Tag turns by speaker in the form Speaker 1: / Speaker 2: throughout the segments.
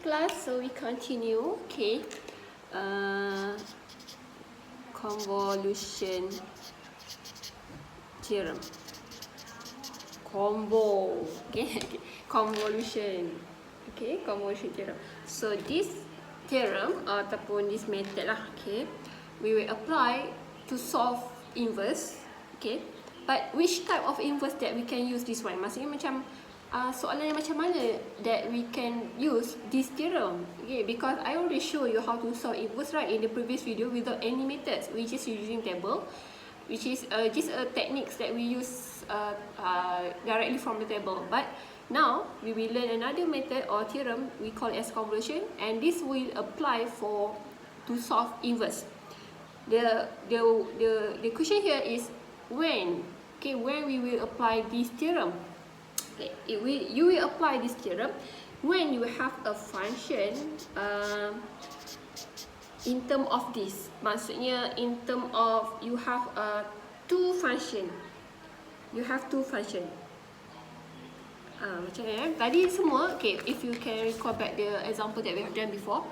Speaker 1: class, so we continue. Okay, convolution theorem. Convolution. Okay, convolution theorem. So this theorem ataupun this method lah, okay, we will apply to solve inverse. Okay, but which type of inverse that we can use this one? Maksudnya macam soalan yang macam mana that we can use this theorem? Okay, because I already show you how to solve inverse, right, in the previous video without any methods. We just using table, which is just a techniques that we use directly from the table. But now we will learn another method or theorem we call as convolution, and this will apply to solve inverse. The question here is when. Okay, when we will apply this theorem. Okay, you will apply this theorem when you have a function in term of this. Maksudnya in term of you have two function. You have two function. Macam ni tadi semua. Okay, if you can recall back the example that we have done before,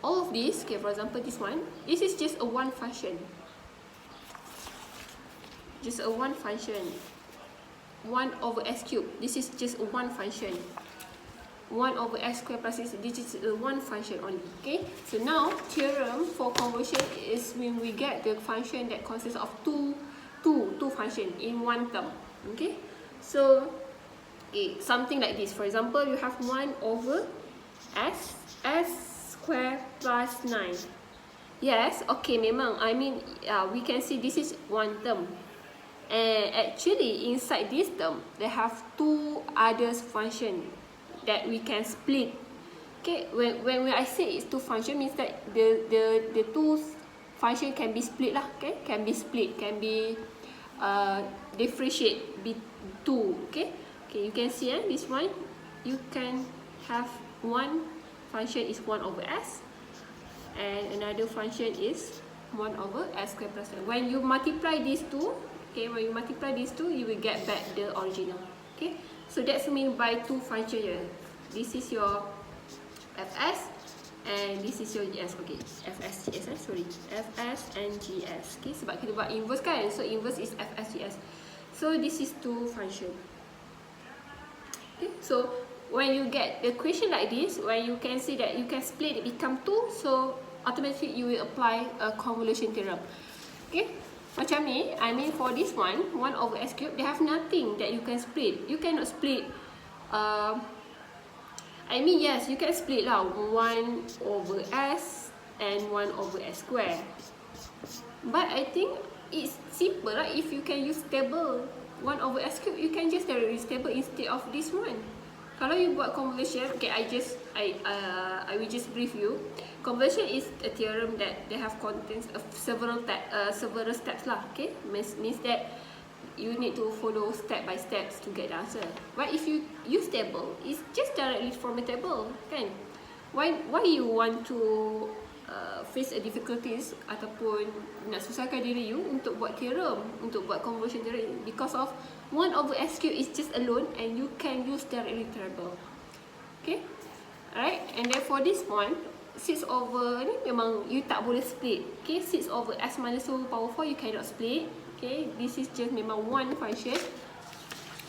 Speaker 1: all of this, okay, for example this one, this is just a one function. Just a one function. 1 over s cubed. This is just a one function. 1 over s squared plus this is a one function only. Okay, so now theorem for convolution is when we get the function that consists of two function in one term. Okay, so okay, something like this. For example, you have 1 over s squared plus 9. Yes, okay, memang I mean we can see this is one term. And actually inside this term they have two other function that we can split. Okay, when I say it's two function means that the two function can be split lah. Okay, can be split, can be differentiate be two. Okay, you can see this one you can have one function is 1 over s and another function is 1 over s squared plus 9. When you multiply these two, okay, when you multiply these two, you will get back the original. Okay, so that's mean by two function here. This is your fs and this is your gs. Okay, fs gs, sorry, fs and gs. Okay, sebab kita buat inverse kan, so inverse is fs gs. So this is two function. Okay, so when you get the question like this, when you can see that you can split it become two, so automatically you will apply a convolution theorem. Okay, macam ni, I mean for this one, 1 over s cubed, they have nothing that you can split. You cannot split. I mean yes, you can split lah 1 over s and 1 over s square. But I think it's simple, right? If you can use table 1 over s cubed, you can just use table instead of this one. Kalau you buat convolution, okay, I will just brief you. Convolution is a theorem that they have contains of several steps lah. Okay, means that you need to follow step by steps to get the answer. But if you use table, it's just directly from a table, kan? Why you want to face a difficulties ataupun nak susahkan diri you untuk buat theorem, untuk buat convolution theorem? Because of 1 over s cubed is just alone and you can use directly table. Okay, alright, and then for this one 6 over ni memang you tak boleh split. Okay, 6 over s minus 2 power 4 you cannot split. Okay, this is just memang one function.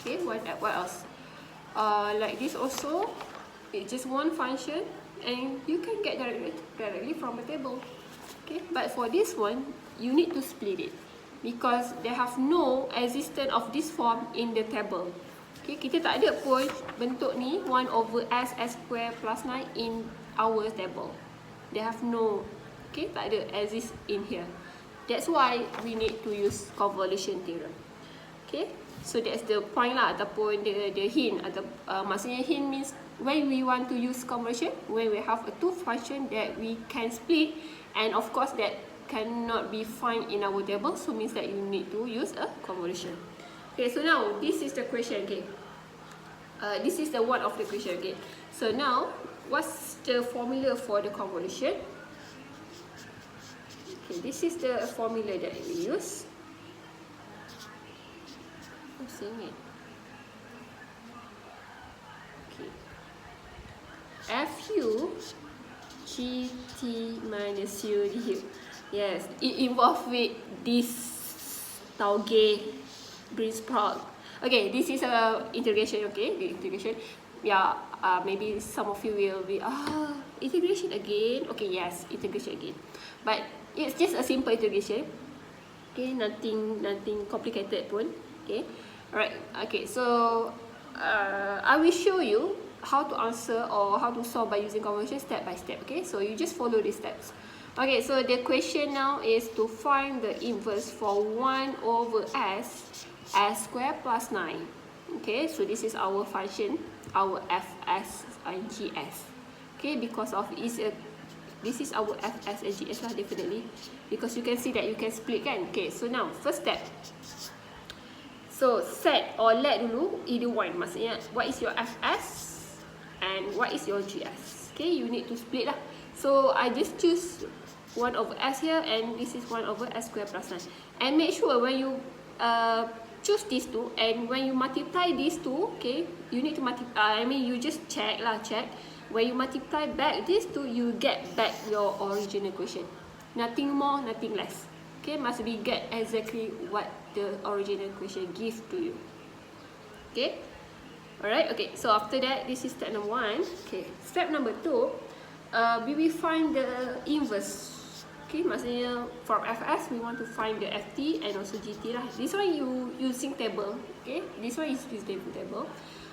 Speaker 1: Okay, what else? Like this also, it's just one function and you can get directly from the table. Okay, but for this one you need to split it because they have no existence of this form in the table. Okay, kita tak ada pun bentuk ni 1 over s square plus 9 in our table. They have no, okay, tak ada exist in here. That's why we need to use convolution theorem. Okay, so that's the point lah ataupun the hint atau maksudnya hint means when we want to use convolution, when we have a two function that we can split and of course that cannot be found in our table, so means that you need to use a convolution. Okay, so now this is the question. Okay, this is the one of the question. Okay, so now what's the formula for the convolution? Okay, this is the formula that we use. I'm seeing it. Okay, f FU GT minus U du. Yes, it involves with this tauge green sprout. Okay, this is a integration. Okay, the integration. Yeah, maybe some of you will be integration again. Okay, yes, integration again. But it's just a simple integration. Okay, nothing complicated pun. Okay, alright. Okay, so I will show you how to answer or how to solve by using convolution step by step. Okay, so you just follow these steps. Okay, so the question now is to find the inverse for 1 over s square plus 9. Okay, so this is our function, our fs and gs. Okay, because of this is our fs and gs lah, definitely, because you can see that you can split kan. Okay, so now first step. So set or let dulu either one, maksudnya what is your fs and what is your gs. Okay, you need to split lah. So I just choose 1 over s here, and this is 1 over s square plus 9. And make sure when you choose these two, and when you multiply these two, okay, you need to multiply, you just check. When you multiply back these two, you get back your original equation. Nothing more, nothing less. Okay, must be get exactly what the original equation give to you. Okay, alright. Okay, so after that, this is step number 1. Okay, step number 2, we will find the inverse. Okay, maksudnya from fs we want to find the ft and also gt lah. This one you using table. Okay, this one is using table.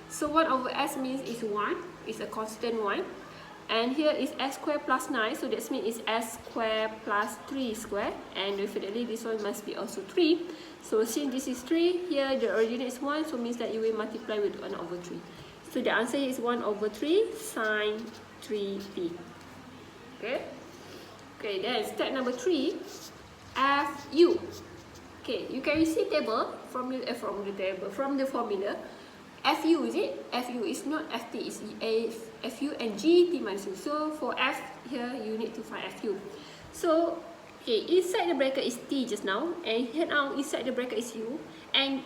Speaker 1: So 1 over s means is 1, is a constant 1, and here is s square plus 9, so that means is s square plus 3 square, and definitely this one must be also 3. So since this is 3, here the original is 1, so means that you will multiply with 1 over 3. So the answer is 1 over 3 sine 3t. Okay. Okay, then step number 3, FU. Okay, you can see table from the formula. FU is it? FU is not FT, it's FU and GT minus U. So for F here, you need to find FU. So, okay, inside the bracket is T just now, and here now inside the bracket is U, and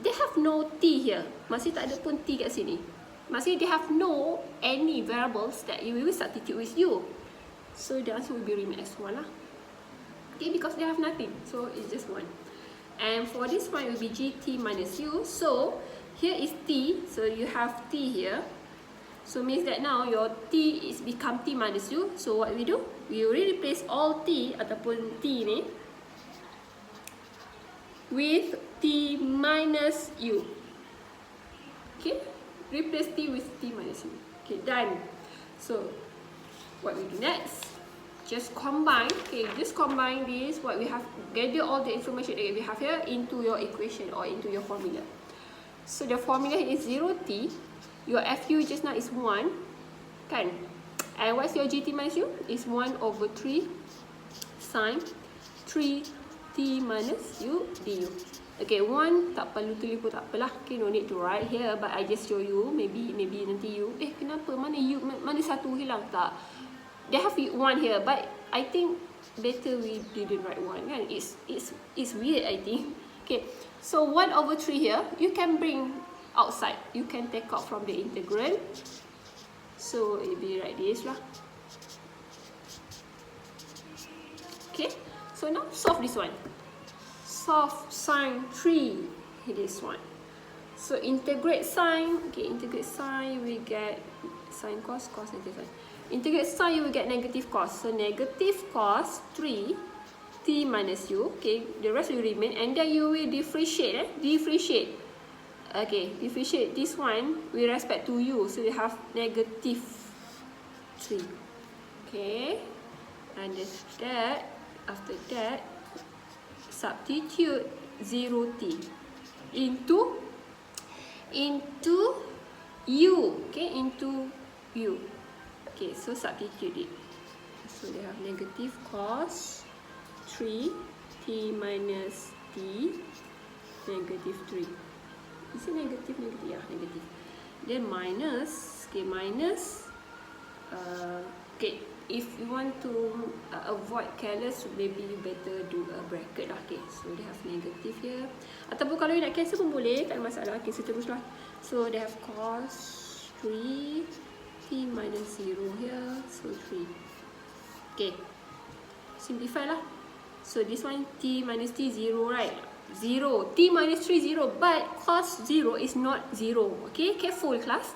Speaker 1: they have no T here. Masih tak ada pun T kat sini. Masih they have no any variables that you will substitute with U. So the answer will be remain as 1 lah. Okay, because they have nothing, so it's just 1. And for this one, it will be GT minus U. So here is T, so you have T here. So means that now your T is become T minus U. So what we do? We already replace all T ataupun T ni with T minus U. Okay, replace T with T minus U. Okay, done. So what we do next? Just combine. Okay, just combine this. What we have, gather all the information that we have here into your equation or into your formula. So the formula is 0t. Your FU just now is 1, kan? And what's your GT minus U? Is 1 over 3 sine 3t minus U du. Okay, 1 tak perlu tulis pun tak apalah. Okay, no need to write here, but I just show you. Maybe nanti you, kenapa? Mana U? Mana satu hilang tak? They have 1 here, but I think better we didn't write 1, kan? It's weird, I think. Okay, so 1 over 3 here, you can bring outside. You can take out from the integral. So it will be like this lah. Okay, so now solve this one. Solve sine 3, this one. So integrate sine, okay, integrate sine, we get sine cos, cos negative sine. Integrate sine, you will get negative cos. So negative cos 3 t minus u. Okay, the rest will remain, and then you will differentiate. Differentiate. Okay, differentiate this one with respect to u. So you have negative 3. Okay, and after that, substitute 0t into u. Okay, into u. Okay, so substitute it. So they have negative cos 3 t minus t negative 3. Is it negative? Negative, yeah, negative. Then minus, okay, minus. Okay, if you want to avoid careless, maybe you better do a bracket lah. Okay, so they have negative here. Ataupun kalau you nak cancel pun boleh, tak ada masalah. Cancel terus lah. So they have cos 3 t minus 0 here, so 3. Okay, simplify lah. So this one t minus t 0, right? 0. T minus 3 0, but cos 0 is not 0. Okay, careful class.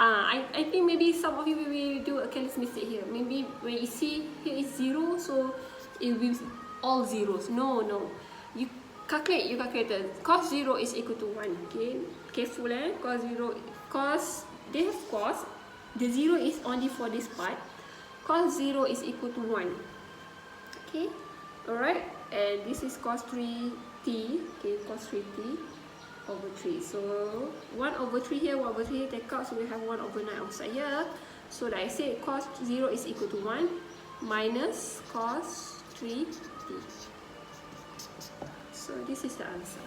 Speaker 1: I think maybe some of you will do a careless mistake here. Maybe when you see here is 0, so it will be all zeros. No. You calculate your calculator. Cos 0 is equal to 1. Okay, careful Cos 0, cos, they have cos. The 0 is only for this part. Cos 0 is equal to 1. Okay, alright. And this is cos 3t. Okay, cos 3t over 3. So 1 over 3 here, 1 over 3 here, take out. So we have 1 over 9 outside here. So like I said, cos 0 is equal to 1 minus cos 3t. So this is the answer.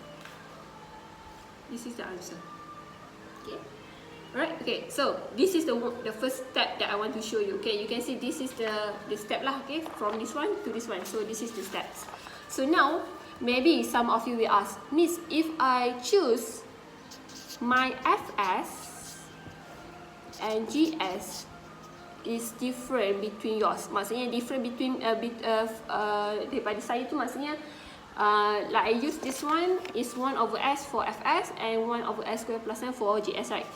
Speaker 1: This is the answer. Okay. Alright, okay, so this is the first step that I want to show you. Okay, you can see this is the step lah, okay, from this one to this one. So this is the steps. So now, maybe some of you will ask, Miss, if I choose my Fs and Gs is different between yours. Maksudnya different between daripada saya tu maksudnya like I use this one is 1 over S for Fs and 1 over S square plus 9 for Gs, right?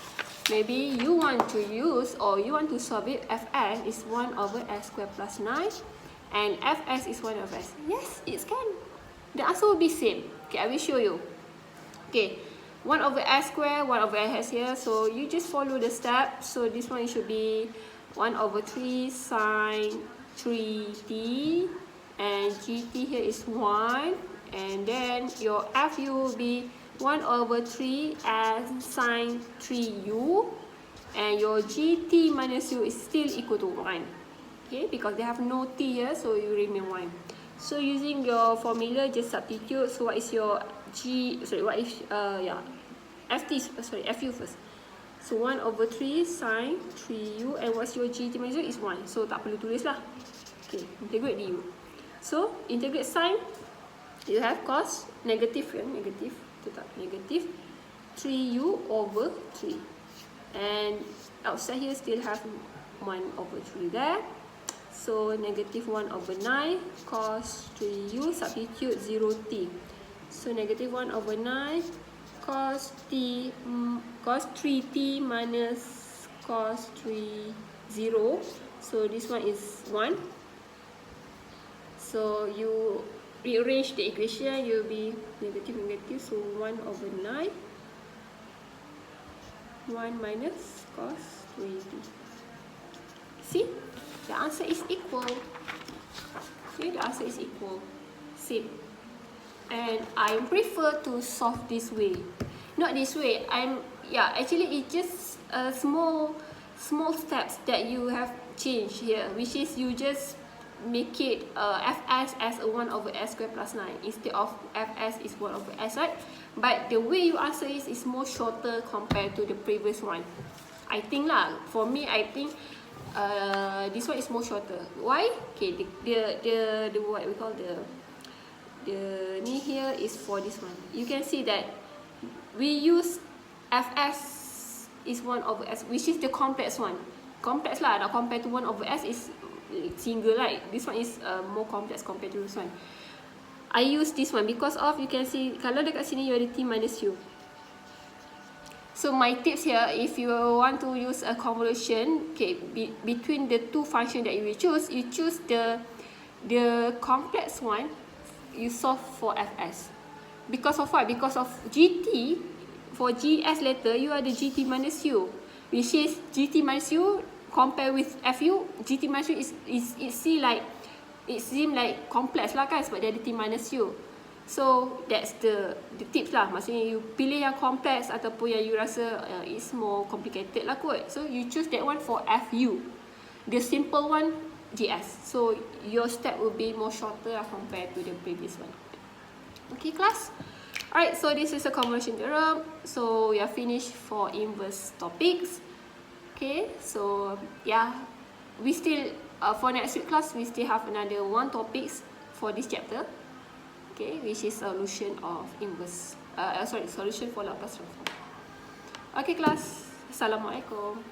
Speaker 1: Maybe you want to use or you want to solve it. Fs is 1 over S square plus 9 and Fs is 1 over S. Yes, it can. The answer will be same. Okay, I will show you. Okay, 1 over S square, 1 over S here. So you just follow the steps. So this one should be 1 over 3 sine 3t and gt here is 1. And then your Fu will be 1 over 3 as sine 3u, and your gt minus u is still equal to 1. Okay, because they have no t here, so you remain 1. So using your formula, just substitute. So what is your fu first. So 1 over 3 sine 3u, and what's your gt minus u is 1. So tak perlu tulis lah. Okay, integrate du. So integrate sine, you have cos negative here, negative 3u over 3, and outside here still have 1 over 3 there. So negative 1 over 9 cos 3u, substitute 0t. So negative 1 over 9 cos 3t minus cos 3 0. So this one is 1. So you rearrange the equation, you will be negative, so 1 over 9 1 minus cos 3t. See, the answer is equal. Okay, the answer is equal. Same. And I prefer to solve this way, not this way. Actually it's just small steps that you have changed here, which is you just make it Fs as a 1 over S square plus 9 instead of Fs is 1 over S, right? But the way you answer is more shorter compared to the previous one. I think lah, for me, I think this one is more shorter. Why? Okay, the what we call the knee here is for this one. You can see that we use Fs is 1 over S, which is the complex one. Complex lah, now compared to 1 over S is single, right? This one is more complex compared to this one. I use this one because of, you can see, kalau dekat sini you ada t minus u. So my tips here, if you want to use a convolution, okay, between the two functions that you will choose, you choose the complex one, you solve for Fs. Because of what? Because of gt, for Gs later, you ada gt minus u, which is gt minus u compare with Fu, gt minus u it seem like complex lah kan, sebab dia ada t minus u. So that's the tips lah. Maksudnya you pilih yang complex ataupun yang you rasa it's more complicated lah kot. So you choose that one for Fu. The simple one, Gs. So your step will be more shorter lah compared to the previous one. Okay class? Alright, so this is a convolution theorem. So we are finished for inverse topics. Okay, so yeah, we still for next week class we still have another 1 topics for this chapter. Okay, which is solution of inverse solution for Laplace transform. Okay class, Assalamualaikum.